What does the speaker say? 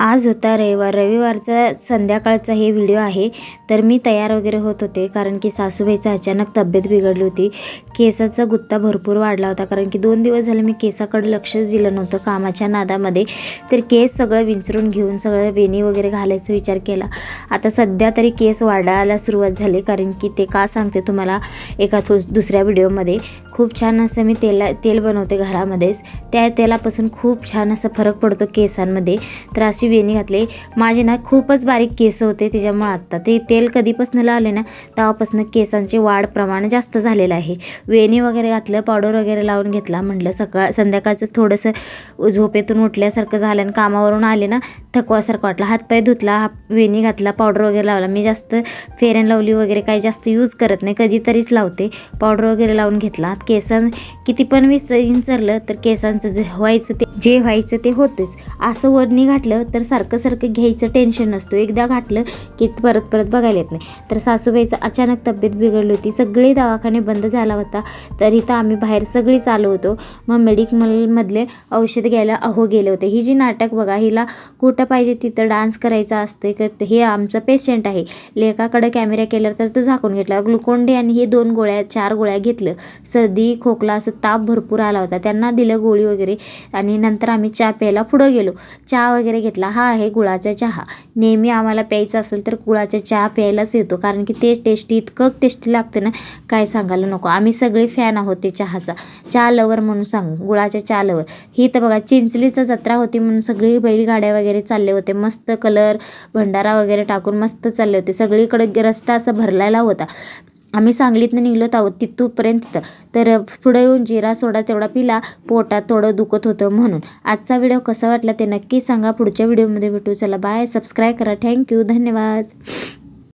आज होता रविवारचा संध्याकाळचा हे व्हिडिओ आहे। तर मी तयार वगैरे होत होते कारण की सासूबाईची अचानक तब्येत बिघडली होती। केसाचा गुत्ता भरपूर वाढला होता कारण की 2 दिवस झाले मी केसाकडे लक्षच दिलं नव्हतं कामाच्या नादामध्ये। तर केस सगळं विंचरून घेऊन सगळं वेणी वगैरे घालायचा विचार केला। आता सध्या तरी केस वाढायला सुरुवात झाली कारण की ते का सांगते तुम्हाला एका दुसऱ्या व्हिडिओमध्ये। खूप छान असं मी तेल बनवते घरामध्येच, त्या तेलापासून खूप छान असा फरक पडतो केसांमध्ये। तर अशी वेणी घातली। माझे ना खूपच बारीक केस होते, त्याच्यामुळे आता ते तेल कधीपासून लावले ना तेव्हापासून केसांचे वाढ प्रमाण जास्त झालेलं आहे। वेणी वगैरे घातलं, पावडर वगैरे लावून घेतला। म्हटलं संध्याकाळचं थोडंसं झोपेतून उठल्यासारखं झालं आणि कामावरून आले ना थकवासारखं वाटलं। हातपाय धुतला, वेणी घातला, पावडर वगैरे लावला। मी जास्त फेअर अँड लवली वगैरे काही जास्त यूज करत नाही, कधीतरीच लावते। पावडर वगैरे लावून घेतला। केसां किती पण विंचरलं तर केसांचं जे व्हायचं ते होतंच। असं वडणी घातलं तर सारखं घ्यायचं टेन्शन नसतो, एकदा घातलं की परत बघायला येत नाही। तर सासूबाईचं अचानक तब्येत बिघडली होती, सगळे दवाखाने बंद झाला होता। तर इथं आम्ही बाहेर सगळीच आलो होतो। मग मेडिकलमधले औषध घ्यायला गेले होते। ही जी नाटक बघा, हिला कुठं पाहिजे तिथं डान्स करायचा असते। हे आमचं पेशंट आहे, लेकाकडे कॅमेरा केला तर तो झाकून घेतला। ग्लुकोन डी आणि हे 4 गोळ्या घेतलं। सर्दी खोकला असं ताप भरपूर आला होता, त्यांना दिलं गोळी वगैरे आणि नंतर आम्ही चहा प्यायला पुढं गेलो। चहा वगैरे घेतला। हा आहे गुळाचा चहा। नेहमी आम्हाला प्यायचा असेल तर गुळाचा चहा प्यायलाच येतो कारण की ते इतकं टेस्टी लागते ना, काय सांगायला नको। आम्ही सगळे फॅन आहोत ते चहाचा, चहा लवर म्हणून सांगू, गुळाच्या चहा लवर। ही तर बघा चिंचलीचा जत्रा होती म्हणून सगळी बैलगाड्या वगैरे चालले होते, मस्त कलर भंडारा वगैरे टाकून मस्त चालले होते। सगळीकडे रस्ता असा भरलेला होता। आम्ही सांगलीतनं निघलो आहोत तिथपर्यंत। तर पुढे येऊन जिरा सोडा तेवढा पिला, पोटात थोडं दुखत होतं म्हणून। आजचा व्हिडिओ कसा वाटला ते नक्की सांगा। पुढच्या व्हिडिओमध्ये भेटू, चला बाय, सबस्क्राईब करा, थँक्यू, धन्यवाद।